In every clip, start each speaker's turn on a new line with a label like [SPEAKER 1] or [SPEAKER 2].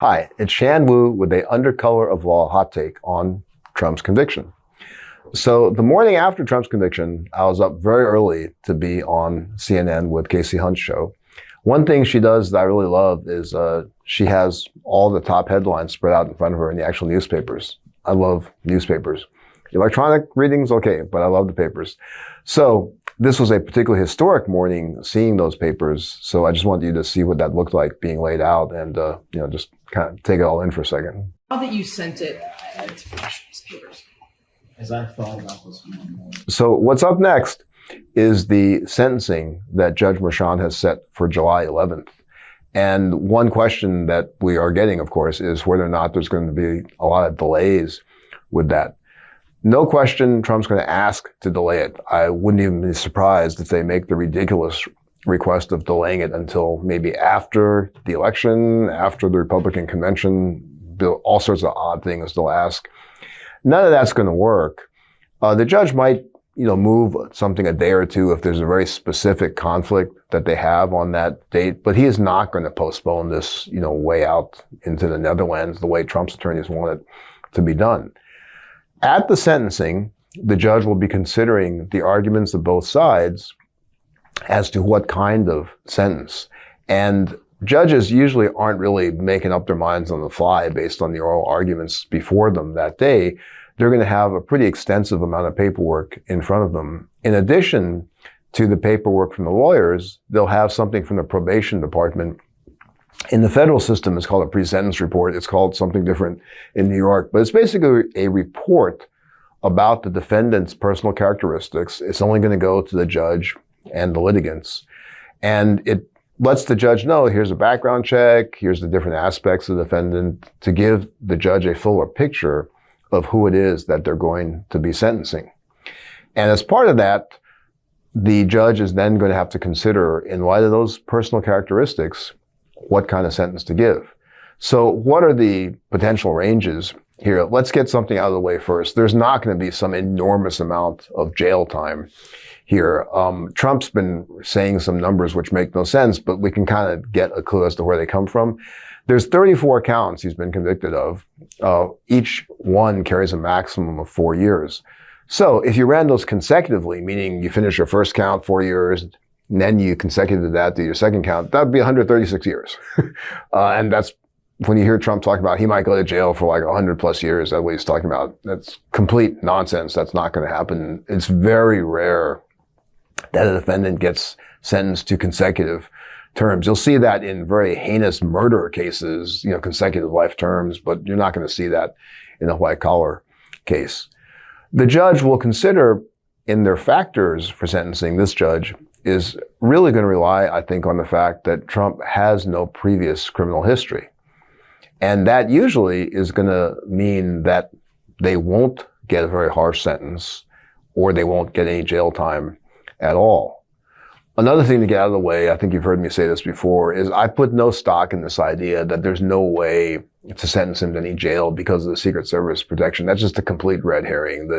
[SPEAKER 1] Hi, it's Shan Wu with a Undercolor of Law hot take on Trump's conviction. So the morning after Trump's conviction, I was up very early to be on CNN with Casey Hunt's show. One thing she does that I really love is she has all the top headlines spread out in front of her in the actual newspapers. I love newspapers. Electronic readings, okay, but I love the papers. So this was a particularly historic morning seeing those papers. So I just wanted you to see what that looked like being laid out and, just kind of take it all in for a second.
[SPEAKER 2] Now that you sent it to flash these papers.
[SPEAKER 3] As I thought about this one.
[SPEAKER 1] So what's up next is the sentencing that Judge Merchan has set for July 11th. And one question that we are getting, of course, is whether or not there's going to be a lot of delays with that. No question Trump's going to ask to delay it. I wouldn't even be surprised if they make the ridiculous request of delaying it until maybe after the election, after the Republican convention, all sorts of odd things they'll ask. None of that's going to work. The judge might, move something a day or two if there's a very specific conflict that they have on that date, but he is not going to postpone this, way out into the Netherlands the way Trump's attorneys want it to be done. At the sentencing, the judge will be considering the arguments of both sides as to what kind of sentence. And judges usually aren't really making up their minds on the fly based on the oral arguments before them that day. They're going to have a pretty extensive amount of paperwork in front of them. In addition to the paperwork from the lawyers, they'll have something from the probation department. In the federal system, it's called a pre-sentence report. It's called something different in New York, but it's basically a report about the defendant's personal characteristics. It's only going to go to the judge and the litigants. And it lets the judge know, here's a background check, here's the different aspects of the defendant, to give the judge a fuller picture of who it is that they're going to be sentencing. And as part of that, the judge is then going to have to consider, in light of those personal characteristics, what kind of sentence to give. So what are the potential ranges here? Let's get something out of the way first. There's not going to be some enormous amount of jail time here. Trump's been saying some numbers which make no sense, but we can kind of get a clue as to where they come from. There's 34 counts he's been convicted of. Each one carries a maximum of 4 years. So if you ran those consecutively, meaning you finish your first count 4 years, and then you consecutive that to your second count, that would be 136 years. And that's when you hear Trump talk about he might go to jail for like 100 plus years. That's what he's talking about. That's complete nonsense. That's not going to happen. It's very rare that a defendant gets sentenced to consecutive terms. You'll see that in very heinous murder cases, consecutive life terms, but you're not going to see that in a white collar case. The judge will consider in their factors for sentencing, this judge is really going to rely, I think, on the fact that Trump has no previous criminal history. And that usually is going to mean that they won't get a very harsh sentence or they won't get any jail time at all. Another thing to get out of the way, I think you've heard me say this before, is I put no stock in this idea that there's no way to sentence him to any jail because of the Secret Service protection. That's just a complete red herring.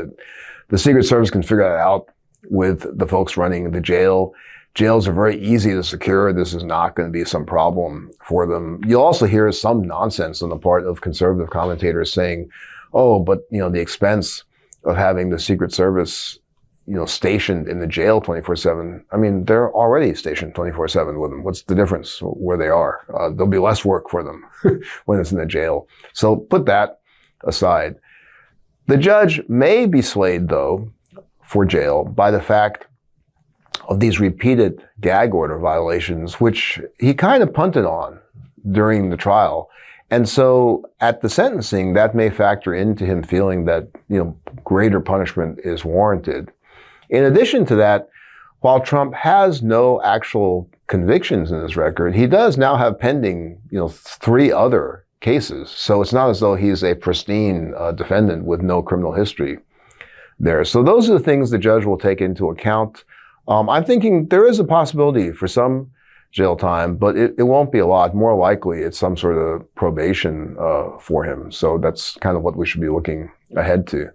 [SPEAKER 1] The Secret Service can figure that out with the folks running the jail. Jails are very easy to secure. This is not going to be some problem for them. You'll also hear some nonsense on the part of conservative commentators saying, oh, but, the expense of having the Secret Service, stationed in the jail 24/7. I mean, they're already stationed 24/7 with them. What's the difference where they are? There'll be less work for them when it's in the jail. So put that aside. The judge may be swayed, though, for jail by the fact of these repeated gag order violations, which he kind of punted on during the trial. And so at the sentencing, that may factor into him feeling that, greater punishment is warranted. In addition to that, while Trump has no actual convictions in his record, he does now have pending, 3 other cases. So it's not as though he's a pristine defendant with no criminal history there. So those are the things the judge will take into account. I'm thinking there is a possibility for some jail time, but it won't be a lot. More likely, it's some sort of probation for him. So that's kind of what we should be looking ahead to.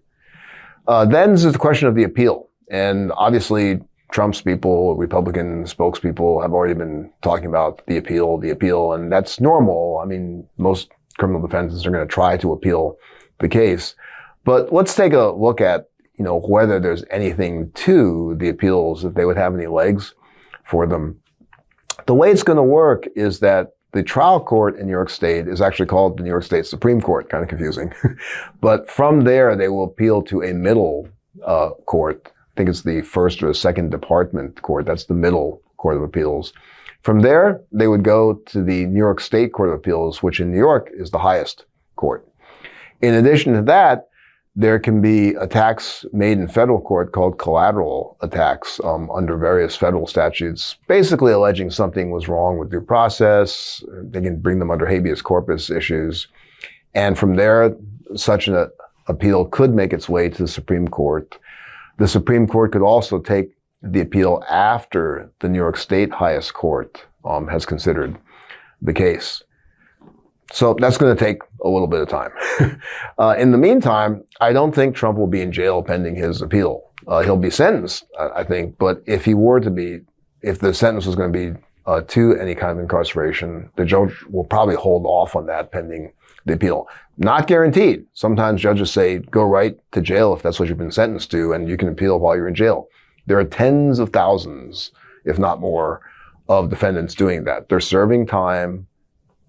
[SPEAKER 1] Then there's the question of the appeal. And obviously, Trump's people, Republican spokespeople have already been talking about the appeal, and that's normal. I mean, most criminal defendants are going to try to appeal the case. But let's take a look at, whether there's anything to the appeals, if they would have any legs for them. The way it's going to work is that the trial court in New York State is actually called the New York State Supreme Court, kind of confusing. But from there, they will appeal to a middle court. I think it's the first or the second department court. That's the middle court of appeals. From there, they would go to the New York State Court of Appeals, which in New York is the highest court. In addition to that, there can be attacks made in federal court called collateral attacks under various federal statutes, basically alleging something was wrong with due process. They can bring them under habeas corpus issues. And from there, such an appeal could make its way to the Supreme Court. The Supreme Court could also take the appeal after the New York State highest court has considered the case. So that's going to take a little bit of time. In the meantime, I don't think Trump will be in jail pending his appeal. He'll be sentenced, I think, but if the sentence was going to be to any kind of incarceration, the judge will probably hold off on that pending the appeal. Not guaranteed. Sometimes judges say, go right to jail if that's what you've been sentenced to, and you can appeal while you're in jail. There are tens of thousands, if not more, of defendants doing that. They're serving time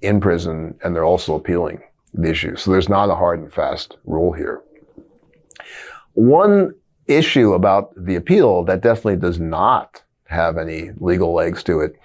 [SPEAKER 1] in prison, and they're also appealing the issue. So there's not a hard and fast rule here. One issue about the appeal that definitely does not have any legal legs to it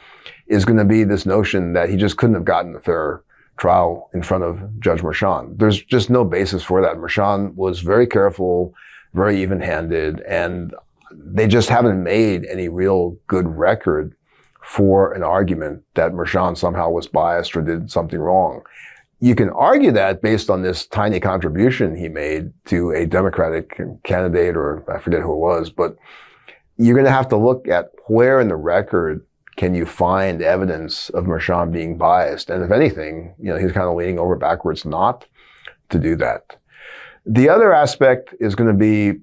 [SPEAKER 1] is going to be this notion that he just couldn't have gotten a fair trial in front of Judge Merchan. There's just no basis for that. Merchan was very careful, very even-handed, and they just haven't made any real good record for an argument that Merchan somehow was biased or did something wrong. You can argue that based on this tiny contribution he made to a Democratic candidate, or I forget who it was, but you're going to have to look at where in the record can you find evidence of Merchan being biased. And if anything, he's kind of leaning over backwards not to do that. The other aspect is going to be,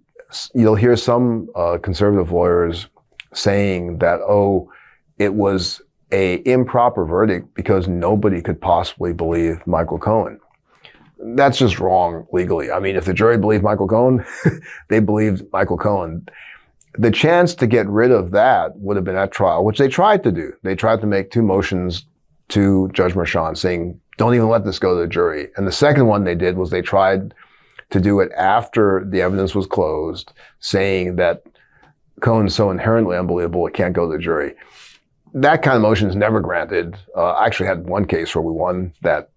[SPEAKER 1] you'll hear some conservative lawyers saying that, it was a improper verdict because nobody could possibly believe Michael Cohen. That's just wrong legally. I mean, if the jury believed Michael Cohen, they believed Michael Cohen. The chance to get rid of that would have been at trial, which they tried to do. They tried to make 2 motions to Judge Merchan saying, don't even let this go to the jury. And the second one they did was they tried to do it after the evidence was closed, saying that Cohen's so inherently unbelievable it can't go to the jury. That kind of motion is never granted. I actually had one case where we won that,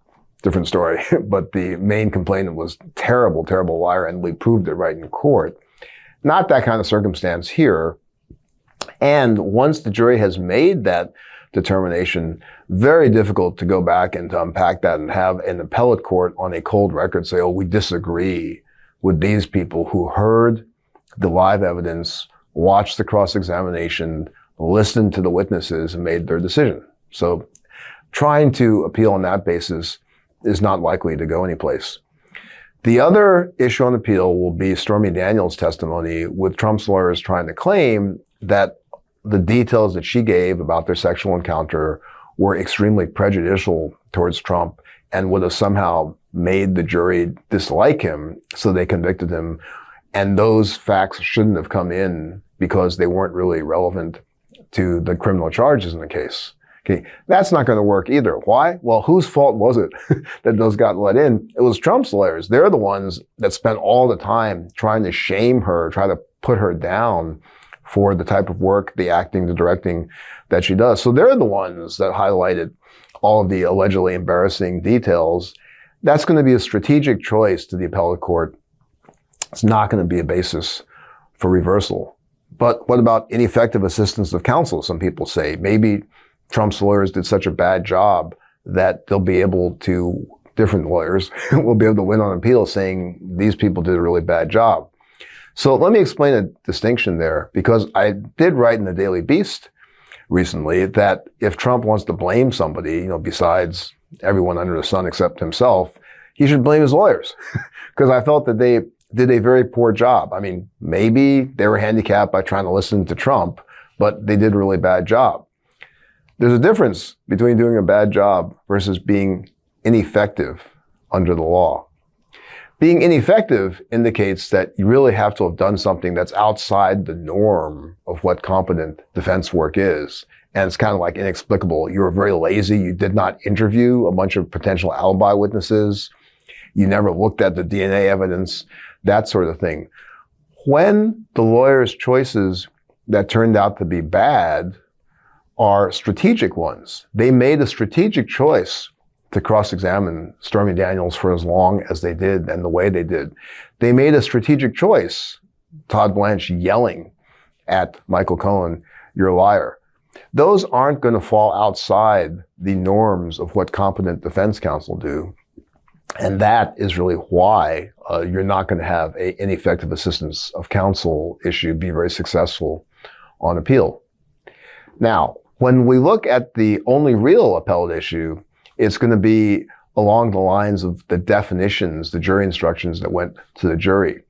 [SPEAKER 1] different story, but the main complainant was terrible, terrible liar, and we proved it right in court. Not that kind of circumstance here. And once the jury has made that determination, very difficult to go back and to unpack that and have an appellate court on a cold record say, we disagree with these people who heard the live evidence, watched the cross-examination, listened to the witnesses, and made their decision. So trying to appeal on that basis is not likely to go anyplace. The other issue on appeal will be Stormy Daniels' testimony, with Trump's lawyers trying to claim that the details that she gave about their sexual encounter were extremely prejudicial towards Trump and would have somehow made the jury dislike him, so they convicted him. And those facts shouldn't have come in because they weren't really relevant to the criminal charges in the case. Okay, that's not going to work either. Why? Well, whose fault was it that those got let in? It was Trump's lawyers. They're the ones that spent all the time trying to shame her, try to put her down for the type of work, the acting, the directing that she does. So they're the ones that highlighted all of the allegedly embarrassing details. That's going to be a strategic choice to the appellate court. It's not going to be a basis for reversal. But what about ineffective assistance of counsel? Some people say maybe Trump's lawyers did such a bad job that they'll be able to, different lawyers will be able to win on appeal saying these people did a really bad job. So let me explain a distinction there, because I did write in the Daily Beast recently that if Trump wants to blame somebody, besides everyone under the sun except himself, he should blame his lawyers, because I felt that they did a very poor job. I mean, maybe they were handicapped by trying to listen to Trump, but they did a really bad job. There's a difference between doing a bad job versus being ineffective under the law. Being ineffective indicates that you really have to have done something that's outside the norm of what competent defense work is. And it's kind of like inexplicable. You were very lazy. You did not interview a bunch of potential alibi witnesses. You never looked at the DNA evidence, that sort of thing. When the lawyer's choices that turned out to be bad are strategic ones, they made a strategic choice to cross-examine Stormy Daniels for as long as they did and the way they did. They made a strategic choice, Todd Blanche yelling at Michael Cohen, "You're a liar." Those aren't going to fall outside the norms of what competent defense counsel do. And that is really why you're not going to have an ineffective assistance of counsel issue be very successful on appeal. Now, when we look at the only real appellate issue, it's going to be along the lines of the definitions, the jury instructions that went to the jury.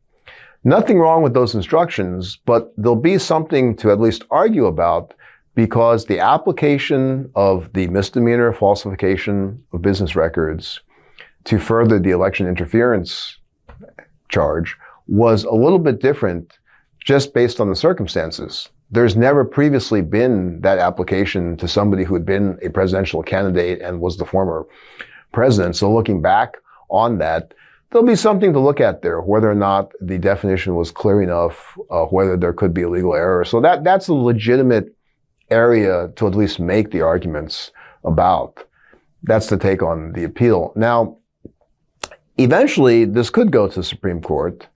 [SPEAKER 1] Nothing wrong with those instructions, but there'll be something to at least argue about because the application of the misdemeanor falsification of business records to further the election interference charge was a little bit different just based on the circumstances. There's never previously been that application to somebody who had been a presidential candidate and was the former president. So looking back on that, there'll be something to look at there, whether or not the definition was clear enough, whether there could be a legal error. So that's a legitimate area to at least make the arguments about. That's the take on the appeal. Now, eventually, this could go to the Supreme Court.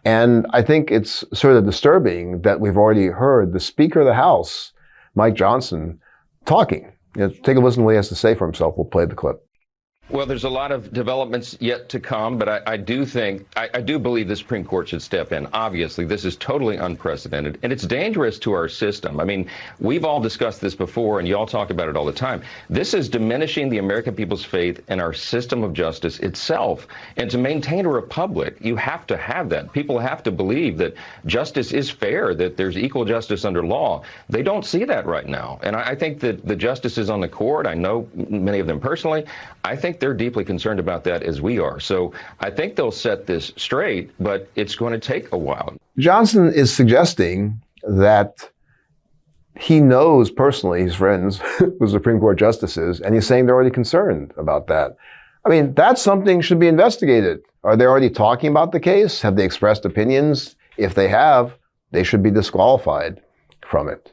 [SPEAKER 1] And I think it's sort of disturbing that we've already heard the Speaker of the House, Mike Johnson, talking. Take a listen to what he has to say for himself. We'll play the clip.
[SPEAKER 4] Well, there's a lot of developments yet to come, but I do believe the Supreme Court should step in. Obviously, this is totally unprecedented, and it's dangerous to our system. I mean, we've all discussed this before, and you all talk about it all the time. This is diminishing the American people's faith in our system of justice itself. And to maintain a republic, you have to have that. People have to believe that justice is fair, that there's equal justice under law. They don't see that right now. And I think that the justices on the court, I know many of them personally, I think they're deeply concerned about that as we are. So I think they'll set this straight, but it's going to take a while.
[SPEAKER 1] Johnson is suggesting that he knows personally his friends with Supreme Court justices, and he's saying they're already concerned about that. I mean, that's something should be investigated. Are they already talking about the case? Have they expressed opinions? If they have, they should be disqualified from it.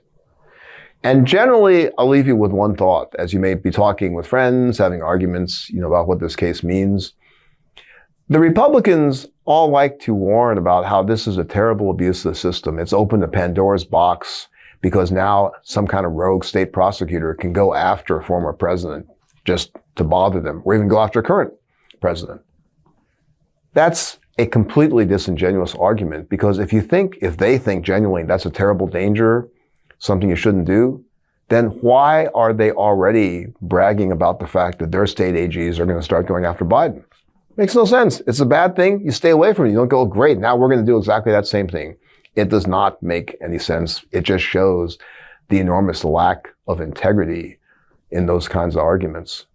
[SPEAKER 1] And generally, I'll leave you with one thought as you may be talking with friends, having arguments, about what this case means. The Republicans all like to warn about how this is a terrible abuse of the system. It's opened a Pandora's box because now some kind of rogue state prosecutor can go after a former president just to bother them, or even go after a current president. That's a completely disingenuous argument because if they think genuinely that's a terrible danger, something you shouldn't do, then why are they already bragging about the fact that their state AGs are going to start going after Biden? Makes no sense. It's a bad thing. You stay away from it. You don't go, great, now we're going to do exactly that same thing. It does not make any sense. It just shows the enormous lack of integrity in those kinds of arguments.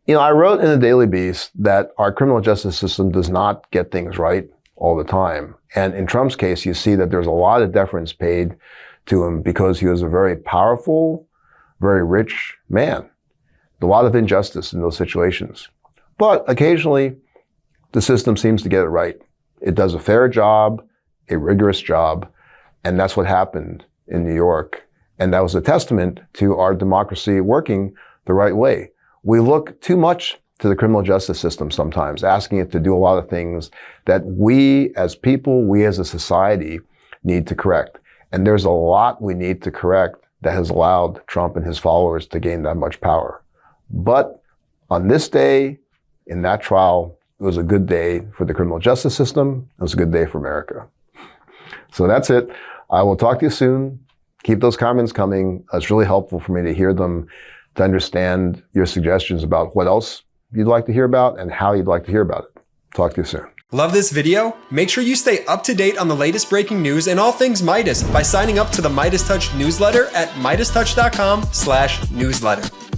[SPEAKER 1] I wrote in the Daily Beast that our criminal justice system does not get things right all the time. And in Trump's case, you see that there's a lot of deference paid to him because he was a very powerful, very rich man. A lot of injustice in those situations. But occasionally, the system seems to get it right. It does a fair job, a rigorous job, and that's what happened in New York. And that was a testament to our democracy working the right way. We look too much to the criminal justice system sometimes, asking it to do a lot of things that we as people, we as a society need to correct. And there's a lot we need to correct that has allowed Trump and his followers to gain that much power. But on this day, in that trial, it was a good day for the criminal justice system. It was a good day for America. So that's it. I will talk to you soon. Keep those comments coming. It's really helpful for me to hear them, to understand your suggestions about what else you'd like to hear about and how you'd like to hear about it. Talk to you soon.
[SPEAKER 5] Love this video? Make sure you stay up to date on the latest breaking news and all things Midas by signing up to the MeidasTouch newsletter at MeidasTouch.com/newsletter.